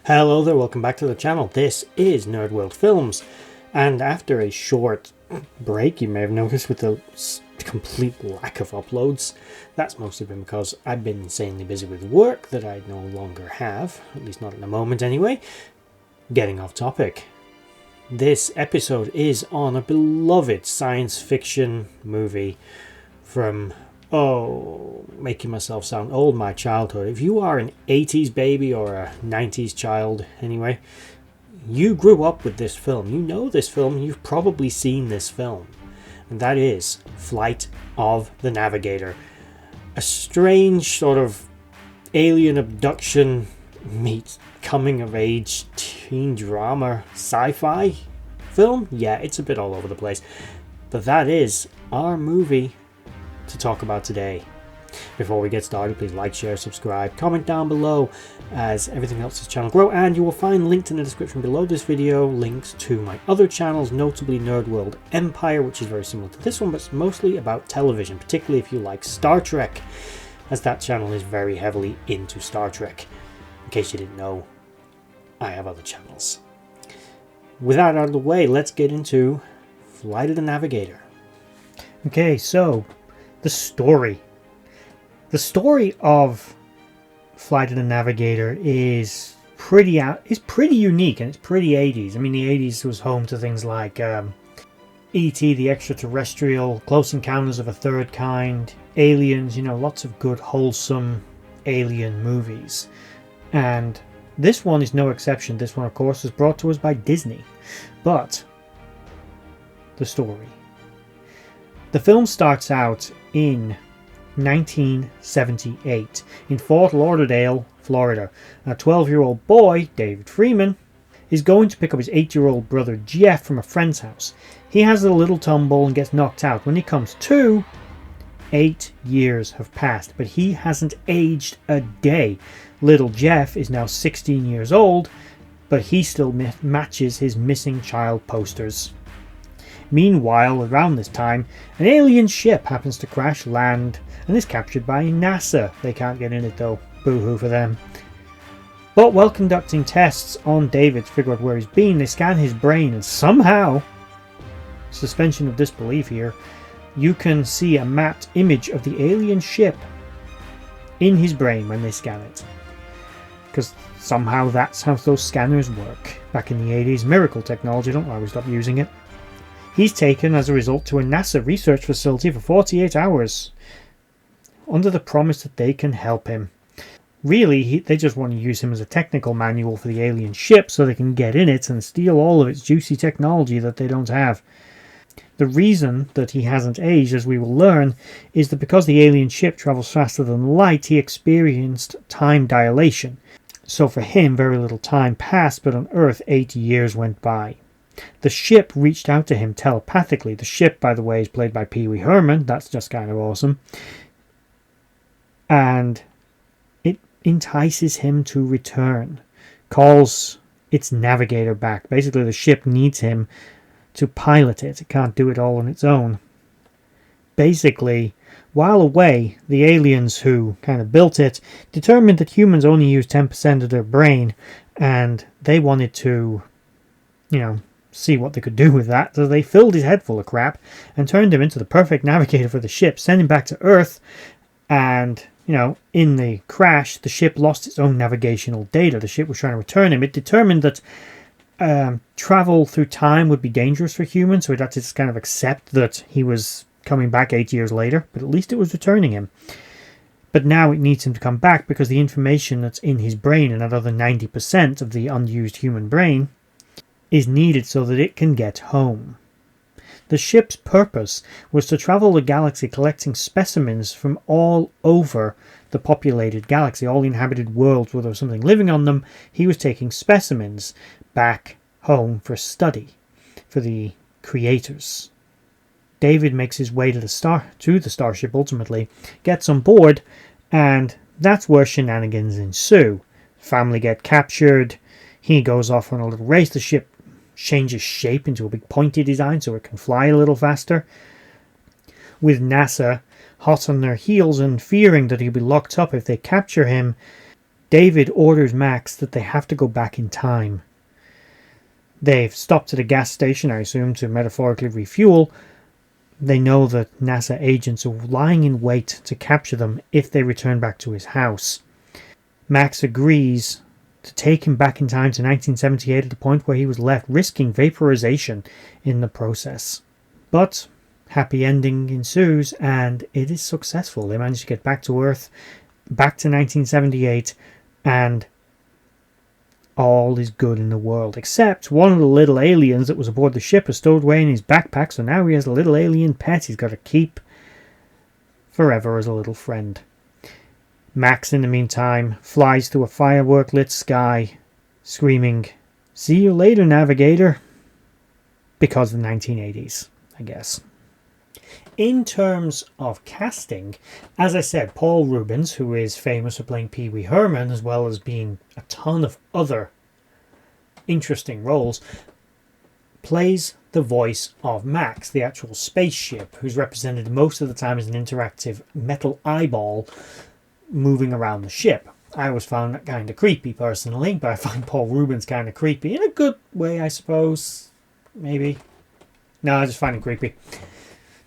Hello there, welcome back to the channel. This is Nerd.World Films, and after a short break, you may have noticed with the complete lack of uploads, that's mostly been because I've been insanely busy with work that I no longer have, at least not at the moment anyway. Getting off topic. This episode is on a beloved science fiction movie from making myself sound old, my childhood. If you are an 80s baby or a 90s child anyway, you grew up with this film. You know this film, you've probably seen this film. And that is Flight of the Navigator. A strange sort of alien abduction meets coming of age teen drama sci-fi film. Yeah, it's a bit all over the place. But that is our movie to talk about today. Before we get started, please like, share, subscribe, comment down below as everything helps this channel grow, and you will find linked in the description below this video links to my other channels, notably Nerd.World Empire, which is very similar to this one, but it's mostly about television, particularly if you like Star Trek, as that channel is very heavily into Star Trek. In case you didn't know, I have other channels. With that out of the way, let's get into Flight of the Navigator. Okay, so the story. The story of Flight of the Navigator is pretty unique, and it's pretty 80s. I mean, the 80s was home to things like E.T. the Extraterrestrial, Close Encounters of a Third Kind, Aliens, you know, lots of good, wholesome alien movies. And this one is no exception. This one, of course, was brought to us by Disney. But the story. The film starts out in 1978 in Fort Lauderdale, Florida. A 12-year-old boy, David Freeman, is going to pick up his 8-year-old brother Jeff from a friend's house. He has a little tumble and gets knocked out. When he comes to, 8 years have passed, but he hasn't aged a day. Little Jeff is now 16 years old, but he still matches his missing child posters. Meanwhile, around this time, an alien ship happens to crash land and is captured by NASA. They can't get in it though, boo-hoo for them. But while conducting tests on David to figure out where he's been, they scan his brain, and somehow, suspension of disbelief here, you can see a mapped image of the alien ship in his brain when they scan it. Because somehow that's how those scanners work. Back in the 80s, miracle technology, don't know why we stopped using it. He's taken, as a result, to a NASA research facility for 48 hours, under the promise that they can help him. Really, they just want to use him as a technical manual for the alien ship so they can get in it and steal all of its juicy technology that they don't have. The reason that he hasn't aged, as we will learn, is that because the alien ship travels faster than light, he experienced time dilation. So for him, very little time passed, but on Earth, 8 years went by. The ship reached out to him telepathically. The ship, by the way, is played by Pee Wee Herman. That's just kind of awesome. And it entices him to return. Calls its navigator back. Basically, the ship needs him to pilot it. It can't do it all on its own. Basically, while away, the aliens who kind of built it determined that humans only use 10% of their brain, and they wanted to, see what they could do with that. So they filled his head full of crap and turned him into the perfect navigator for the ship, sent him back to Earth, and, in the crash, the ship lost its own navigational data. The ship was trying to return him. It determined that travel through time would be dangerous for humans, so it had to just kind of accept that he was coming back 8 years later, but at least it was returning him. But now it needs him to come back because the information that's in his brain, and that other 90% of the unused human brain, is needed so that it can get home. The ship's purpose was to travel the galaxy collecting specimens from all over the populated galaxy, all inhabited worlds where there was something living on them. He was taking specimens back home for study for the creators. David makes his way to the starship ultimately, gets on board, and that's where shenanigans ensue. Family get captured. He goes off on a little race. The ship changes shape into a big pointy design so it can fly a little faster. With NASA hot on their heels and fearing that he'll be locked up if they capture him, David orders Max that they have to go back in time. They've stopped at a gas station, I assume, to metaphorically refuel. They know that NASA agents are lying in wait to capture them if they return back to his house. Max agrees to take him back in time to 1978 at the point where he was left, risking vaporization in the process. But happy ending ensues, and it is successful. They manage to get back to Earth, back to 1978, and all is good in the world, except one of the little aliens that was aboard the ship is stowed away in his backpack, so now he has a little alien pet he's got to keep forever as a little friend. Max, in the meantime, flies through a firework-lit sky, screaming, "See you later, Navigator," because of the 1980s, I guess. In terms of casting, as I said, Paul Reubens, who is famous for playing Pee Wee Herman, as well as being a ton of other interesting roles, plays the voice of Max, the actual spaceship, who's represented most of the time as an interactive metal eyeball moving around the ship. I always found that kind of creepy, personally, but I find Paul Reubens kind of creepy, in a good way, I suppose. Maybe. No, I just find him creepy.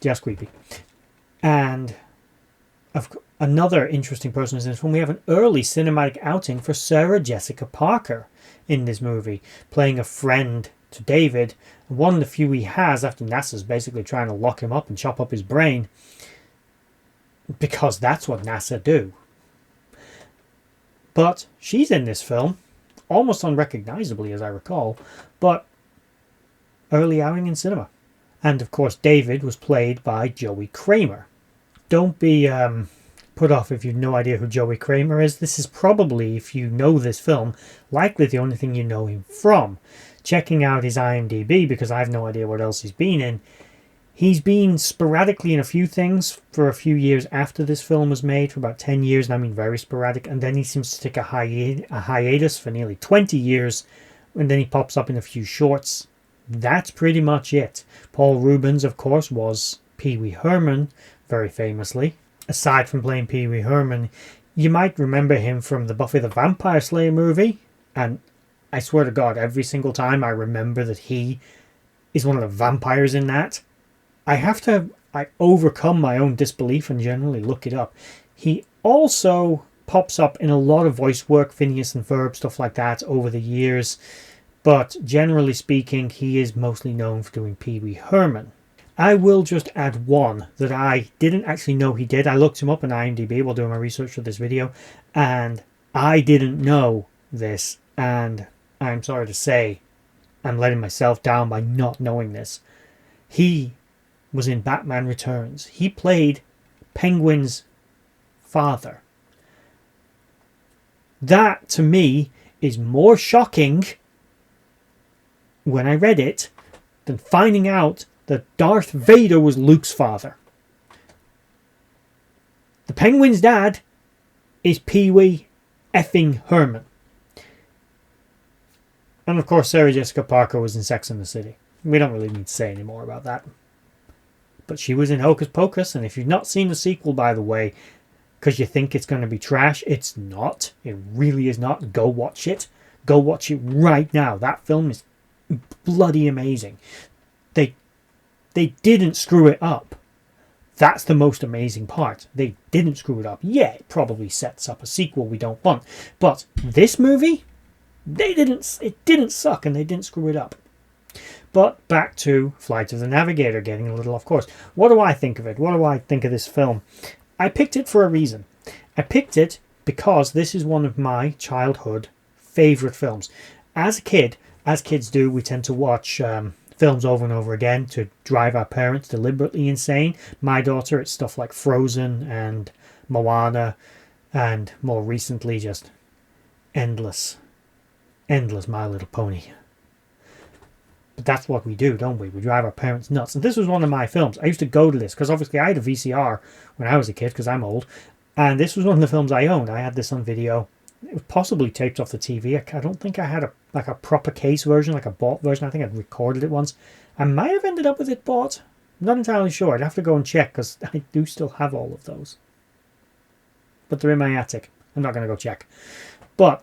Just creepy. And another interesting person is in this one. We have an early cinematic outing for Sarah Jessica Parker in this movie, playing a friend to David, one of the few he has after NASA's basically trying to lock him up and chop up his brain, because that's what NASA do. But she's in this film, almost unrecognizably as I recall, but early outing in cinema. And of course David was played by Joey Kramer. Don't be put off if you've no idea who Joey Kramer is. This is probably, if you know this film, likely the only thing you know him from. Checking out his IMDb, because I have no idea what else he's been in. He's been sporadically in a few things for a few years after this film was made, for about 10 years, and I mean very sporadic, and then he seems to take a hiatus for nearly 20 years, and then he pops up in a few shorts. That's pretty much it. Paul Reubens, of course, was Pee Wee Herman, very famously. Aside from playing Pee Wee Herman, you might remember him from the Buffy the Vampire Slayer movie, and I swear to God, every single time I remember that he is one of the vampires in that, I overcome my own disbelief and generally look it up. He also pops up in a lot of voice work, Phineas and Ferb, stuff like that, over the years. But generally speaking, he is mostly known for doing Pee Wee Herman. I will just add one that I didn't actually know he did. I looked him up on IMDb while doing my research for this video, and I didn't know this, and I'm sorry to say I'm letting myself down by not knowing this. He was in Batman Returns. He played Penguin's father. That, to me, is more shocking when I read it than finding out that Darth Vader was Luke's father. The Penguin's dad is Pee Wee effing Herman. And of course Sarah Jessica Parker was in Sex and the City. We don't really need to say any more about that. But she was in Hocus Pocus, and if you've not seen the sequel, by the way, because you think it's going to be trash, it's not. It really is not. Go watch it. Go watch it right now. That film is bloody amazing. They didn't screw it up. That's the most amazing part. They didn't screw it up. Yeah, it probably sets up a sequel we don't want. But this movie, it didn't suck and they didn't screw it up. But back to Flight of the Navigator, getting a little off course. What do I think of it? What do I think of this film? I picked it for a reason. I picked it because this is one of my childhood favourite films. As a kid, as kids do, we tend to watch films over and over again to drive our parents deliberately insane. My daughter, it's stuff like Frozen and Moana, and more recently just endless My Little Pony. But that's what we do, don't we? We drive our parents nuts. And this was one of my films. I used to go to this because obviously I had a VCR when I was a kid because I'm old. And this was one of the films I owned. I had this on video. It was possibly taped off the TV. I don't think I had a proper case version, like a bought version. I think I'd recorded it once. I might have ended up with it bought. I'm not entirely sure. I'd have to go and check because I do still have all of those. But they're in my attic. I'm not going to go check. But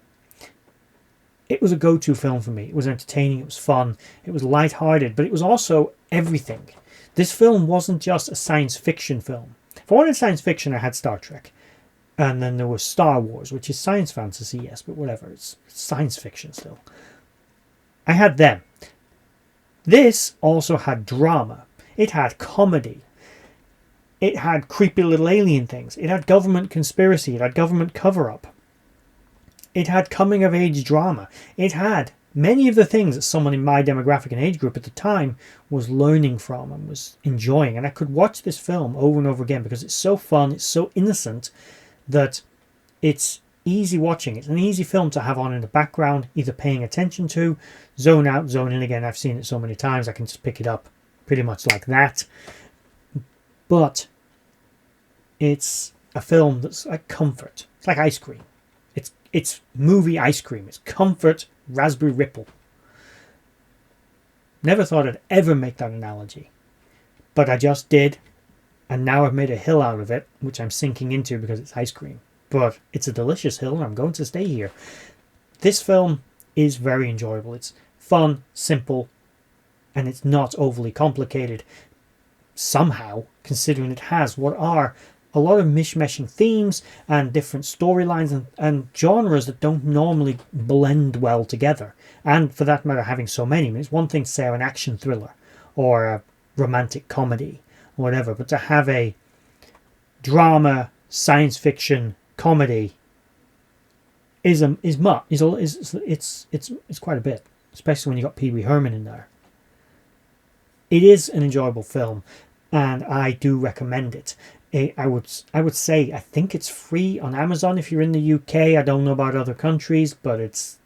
it was a go-to film for me. It was entertaining, it was fun, it was light-hearted, but it was also everything. This film wasn't just a science fiction film. If I wanted science fiction, I had Star Trek. And then there was Star Wars, which is science fantasy, yes, but whatever. It's science fiction still. I had them. This also had drama. It had comedy. It had creepy little alien things. It had government conspiracy. It had government cover-up. It had coming-of-age drama. It had many of the things that someone in my demographic and age group at the time was learning from and was enjoying. And I could watch this film over and over again because it's so fun, it's so innocent, that it's easy watching. It's an easy film to have on in the background, either paying attention to, zone out, zone in again. I've seen it so many times, I can just pick it up pretty much like that. But it's a film that's like comfort. It's like ice cream. It's movie ice cream. It's comfort raspberry ripple. Never thought I'd ever make that analogy, but I just did, and now I've made a hill out of it, which I'm sinking into because it's ice cream. But it's a delicious hill, and I'm going to stay here. This film is very enjoyable. It's fun, simple, and it's not overly complicated somehow, considering it has what are a lot of mishmashing themes and different storylines and genres that don't normally blend well together. And for that matter, having so many. I mean, it's one thing to say an action thriller or a romantic comedy or whatever, but to have a drama, science fiction, comedy is quite a bit, especially when you got Pee Wee Herman in there. It is an enjoyable film, and I do recommend it. I would say I think it's free on Amazon if you're in the UK. I don't know about other countries, but it's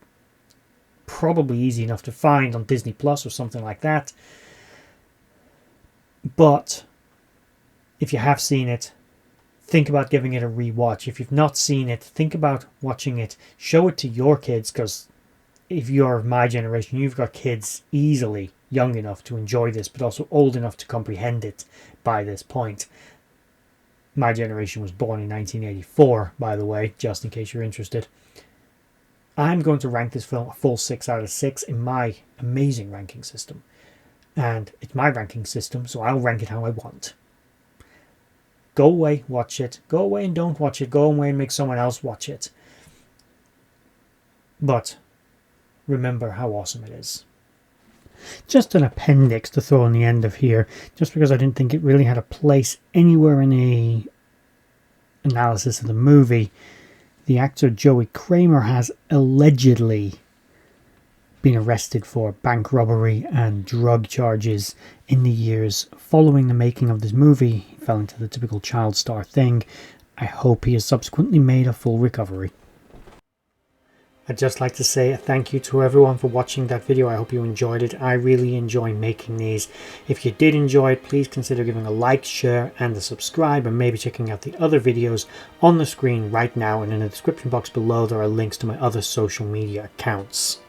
probably easy enough to find on Disney Plus or something like that. But if you have seen it, think about giving it a rewatch. If you've not seen it, think about watching it. Show it to your kids, because if you're of my generation, you've got kids easily young enough to enjoy this, but also old enough to comprehend it by this point. My generation was born in 1984, by the way, just in case you're interested. I'm going to rank this film a full 6 out of 6 in my amazing ranking system. And it's my ranking system, so I'll rank it how I want. Go away, watch it. Go away and don't watch it. Go away and make someone else watch it. But remember how awesome it is. Just an appendix to throw on the end of here, just because I didn't think it really had a place anywhere in a analysis of the movie. The actor Joey Kramer has allegedly been arrested for bank robbery and drug charges in the years following the making of this movie. He fell into the typical child star thing. I hope he has subsequently made a full recovery. I'd just like to say a thank you to everyone for watching that video. I hope you enjoyed it. I really enjoy making these. If you did enjoy it, please consider giving a like, share and a subscribe, and maybe checking out the other videos on the screen right now, and in the description box below there are links to my other social media accounts.